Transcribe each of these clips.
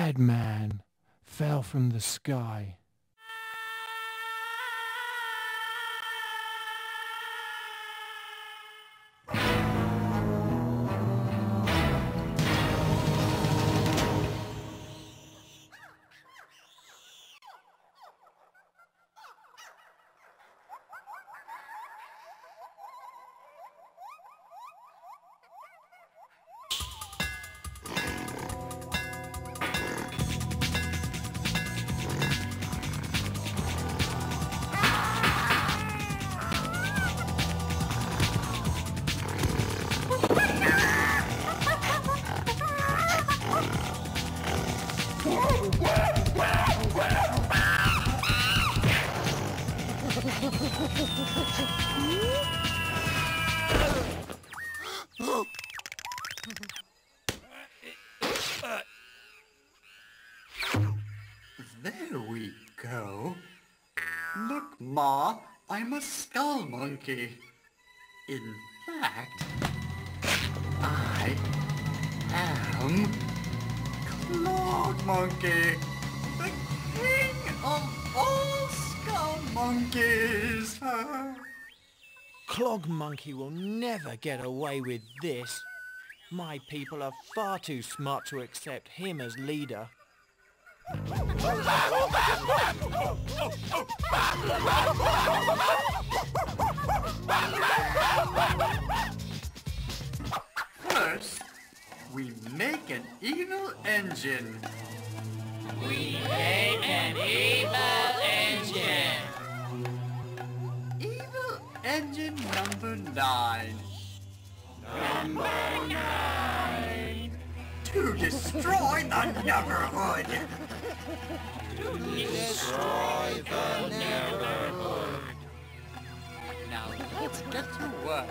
bad man fell from the sky. There we go. Look, Ma, I'm a skull monkey. In fact, I am Skullmonkey, the king of all skull monkeys. Skullmonkey will never get away with this. My people are far too smart to accept him as leader. First, we make an evil engine. We make an evil engine. Evil engine number 9. Number 9. To destroy the neighborhood. Destroy the neighborhood. Now let's get to work.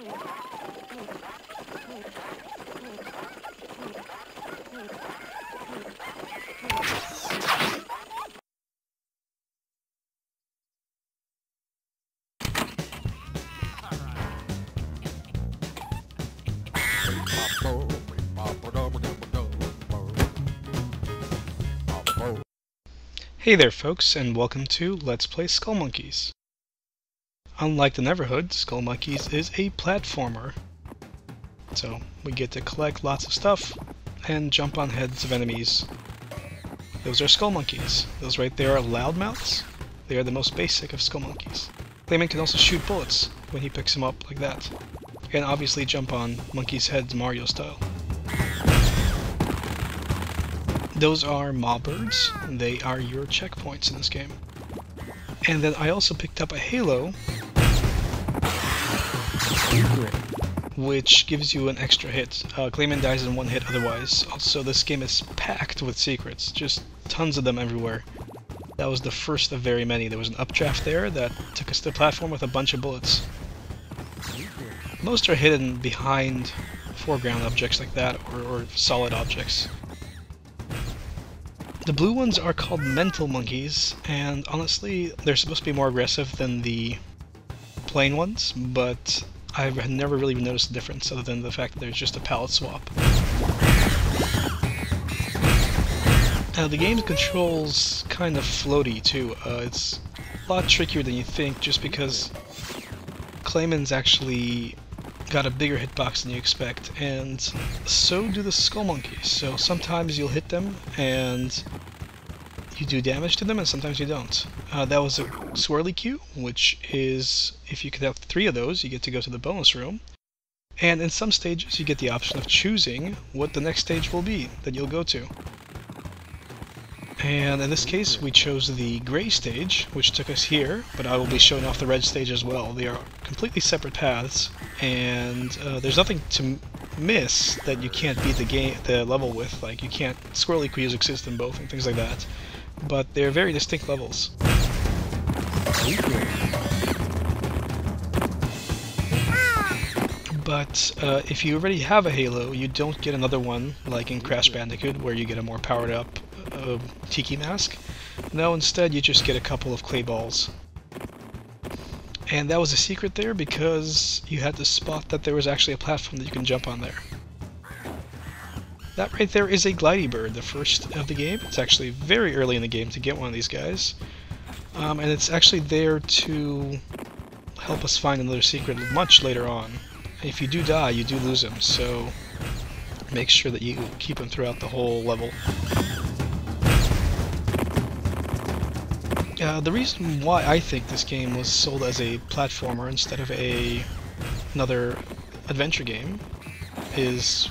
Hey there folks, and welcome to Let's Play Skullmonkeys. Unlike the Neverhood, Skullmonkeys is a platformer. So, we get to collect lots of stuff and jump on heads of enemies. Those are Skullmonkeys. Those right there are loudmouths. They are the most basic of Skullmonkeys. Klaymen can also shoot bullets when he picks them up like that. And obviously jump on monkeys' heads Mario style. Those are Mawbirds. They are your checkpoints in this game. And then I also picked up a Halo, which gives you an extra hit. Klaymen dies in one hit otherwise. Also, this game is packed with secrets. Just tons of them everywhere. That was the first of very many. There was an updraft there that took us to the platform with a bunch of bullets. Most are hidden behind foreground objects like that, or solid objects. The blue ones are called mental monkeys, and honestly, they're supposed to be more aggressive than the plain ones, but I've never really noticed a difference other than the fact that there's just a palette swap. The game controls kind of floaty too. It's a lot trickier than you think just because Klaymen's actually got a bigger hitbox than you expect, and so do the Skullmonkeys. So sometimes you'll hit them and you do damage to them, and sometimes you don't. That was a swirly cue, which is, if you could have 3 of those, you get to go to the bonus room. And in some stages you get the option of choosing what the next stage will be that you'll go to. And in this case we chose the gray stage, which took us here, but I will be showing off the red stage as well. They are completely separate paths, and there's nothing to miss that you can't beat the level with. Like, you can't, swirly cues exist in both and things like that, but they're very distinct levels. But if you already have a Halo, you don't get another one like in Crash Bandicoot where you get a more powered up Tiki Mask. No, instead you just get a couple of clay balls. And that was a secret there because you had to spot that there was actually a platform that you can jump on there. That right there is a glidey bird, the first of the game. It's actually very early in the game to get one of these guys. And it's actually there to help us find another secret much later on. If you do die, you do lose him, so make sure that you keep him throughout the whole level. The reason why I think this game was sold as a platformer instead of another adventure game is,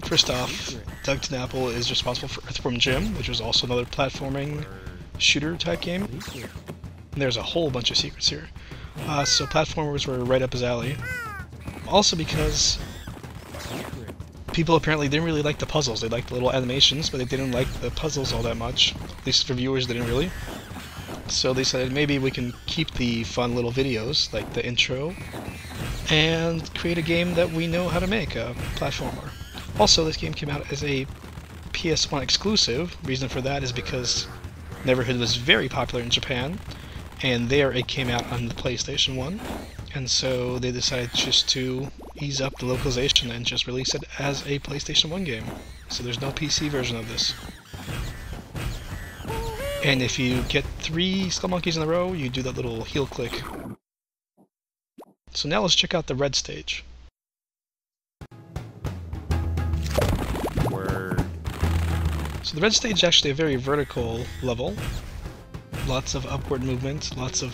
first off, Doug Knapple is responsible for Earthworm Jim, which was also another platforming shooter type game. And there's a whole bunch of secrets here. So platformers were right up his alley. Also because people apparently didn't really like the puzzles. They liked the little animations, but they didn't like the puzzles all that much. At least for viewers, they didn't really. So they decided maybe we can keep the fun little videos, like the intro, and create a game that we know how to make, a platformer. Also, this game came out as a PS1 exclusive. Reason for that is because Neverhood was very popular in Japan, and there it came out on the PlayStation 1. And so they decided just to ease up the localization and just release it as a PlayStation 1 game. So there's no PC version of this. And if you get 3 Skullmonkeys in a row, you do that little heel click. So now let's check out the red stage. So the red stage is actually a very vertical level. Lots of upward movement, lots of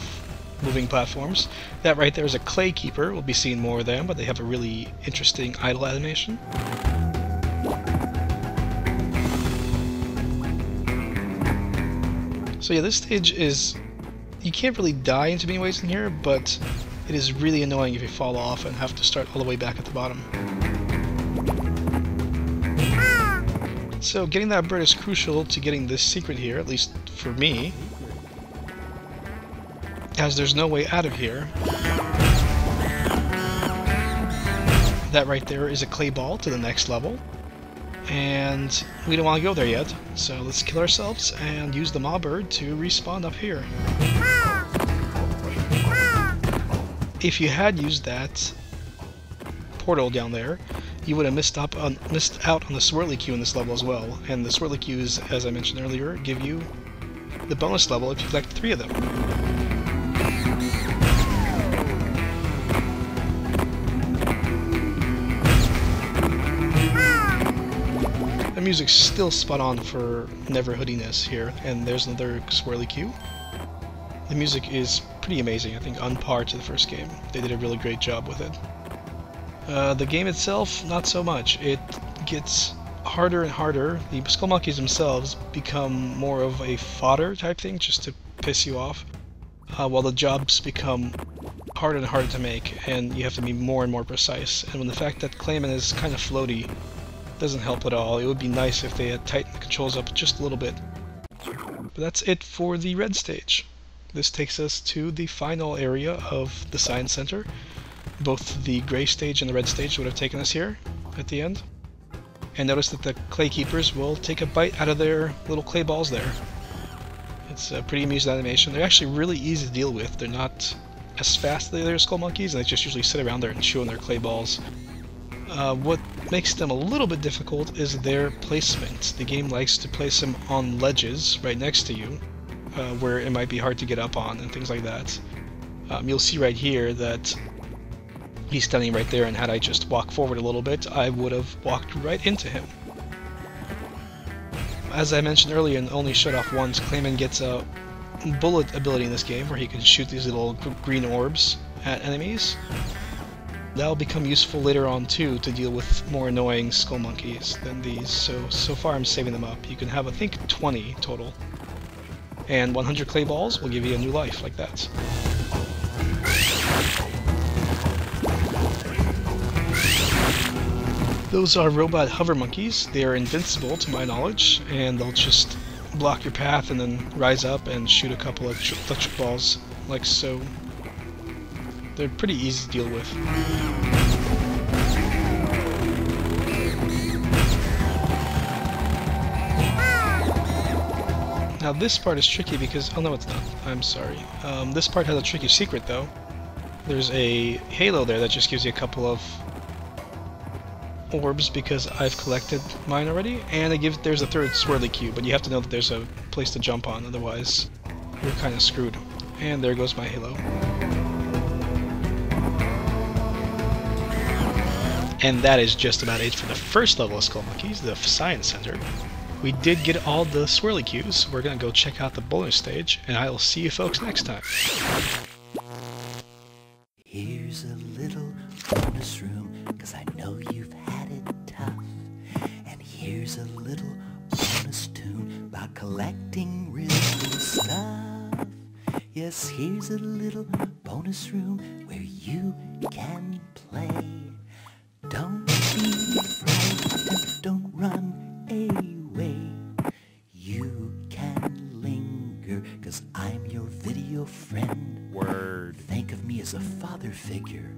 moving platforms. That right there is a clay keeper. We'll be seeing more of them, but they have a really interesting idle animation. So yeah, this stage is... you can't really die in too many ways in here, but it is really annoying if you fall off and have to start all the way back at the bottom. So getting that bird is crucial to getting this secret here, at least for me, as there's no way out of here. That right there is a clay ball to the next level. And we don't want to go there yet, so let's kill ourselves and use the mob bird to respawn up here. If you had used that portal down there, you would have missed out on the swirly-Q in this level as well, and the swirly-Qs, as I mentioned earlier, give you the bonus level if you collect 3 of them. The music's still spot on for never hoodiness here, and there's another swirly-Q. The music is pretty amazing, I think on par to the first game. They did a really great job with it. The game itself, not so much. It gets harder and harder. The Skullmonkeys themselves become more of a fodder type thing, just to piss you off, while the jobs become harder and harder to make, and you have to be more and more precise. And when the fact that Klaymen is kind of floaty doesn't help at all. It would be nice if they had tightened the controls up just a little bit. But that's it for the red stage. This takes us to the final area of the Science Center. Both the gray stage and the red stage would have taken us here at the end. And notice that the clay keepers will take a bite out of their little clay balls there. It's a pretty amusing animation. They're actually really easy to deal with. They're not as fast as the other Skullmonkeys, and they just usually sit around there and chew on their clay balls. What makes them a little bit difficult is their placement. The game likes to place them on ledges right next to you, where it might be hard to get up on and things like that. You'll see right here that he's standing right there, and had I just walked forward a little bit, I would have walked right into him. As I mentioned earlier, and only shut off once, Klaymen gets a bullet ability in this game where he can shoot these little green orbs at enemies. That'll become useful later on too to deal with more annoying Skullmonkeys than these, so far I'm saving them up. You can have, I think, 20 total. And 100 clay balls will give you a new life, like that. Those are robot hover monkeys. They are invincible to my knowledge, and they'll just block your path and then rise up and shoot a couple of electric balls, like so. They're pretty easy to deal with. Now this part is tricky because, oh no it's not, I'm sorry. This part has a tricky secret though. There's a halo there that just gives you a couple of orbs because I've collected mine already, and there's a third swirly cube, but you have to know that there's a place to jump on, otherwise you're kind of screwed. And there goes my halo. And that is just about it for the first level of Skullmonkeys, the Science Center. We did get all the swirly cubes. We're gonna go check out the bonus stage, and I will see you folks next time. Here's a little bonus room, 'cause I know you've had it tough. And here's a little bonus tune about collecting real cool stuff. Yes, here's a little bonus room where you can play. Don't be frightened, don't run away. You can linger, 'cause I'm your video friend. Word. Think of me as a father figure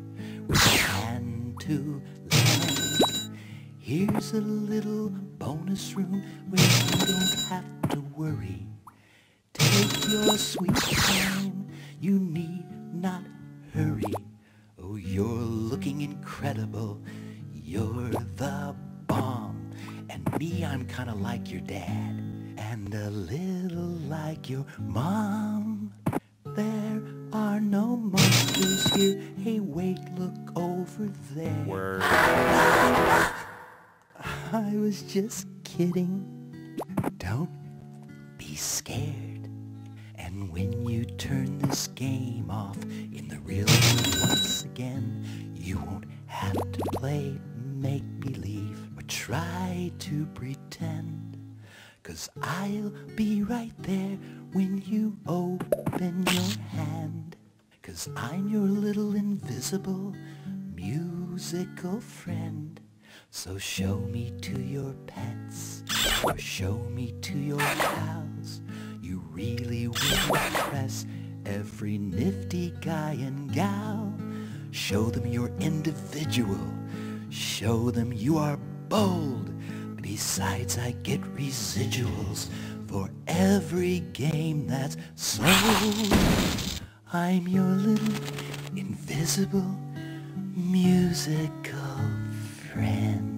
with a hand to lend. Here's a little bonus room where you don't have to worry. Take your sweet time, you need not hurry. Oh, you're looking incredible, you're the bomb. And me, I'm kinda like your dad, and a little like your mom. There are no monsters here, hey wait, look over there. Word. I was just kidding, don't be scared. And when you turn this game off in the real world once again, you won't have to play make-believe or try to pretend. 'Cause I'll be right there when you open your hand. 'Cause I'm your little invisible musical friend. So show me to your pets, or show me to your pals. You really will impress every nifty guy and gal. Show them you're individual. Show them you are bold. Besides, I get residuals for every game that's sold. I'm your little invisible musical friend.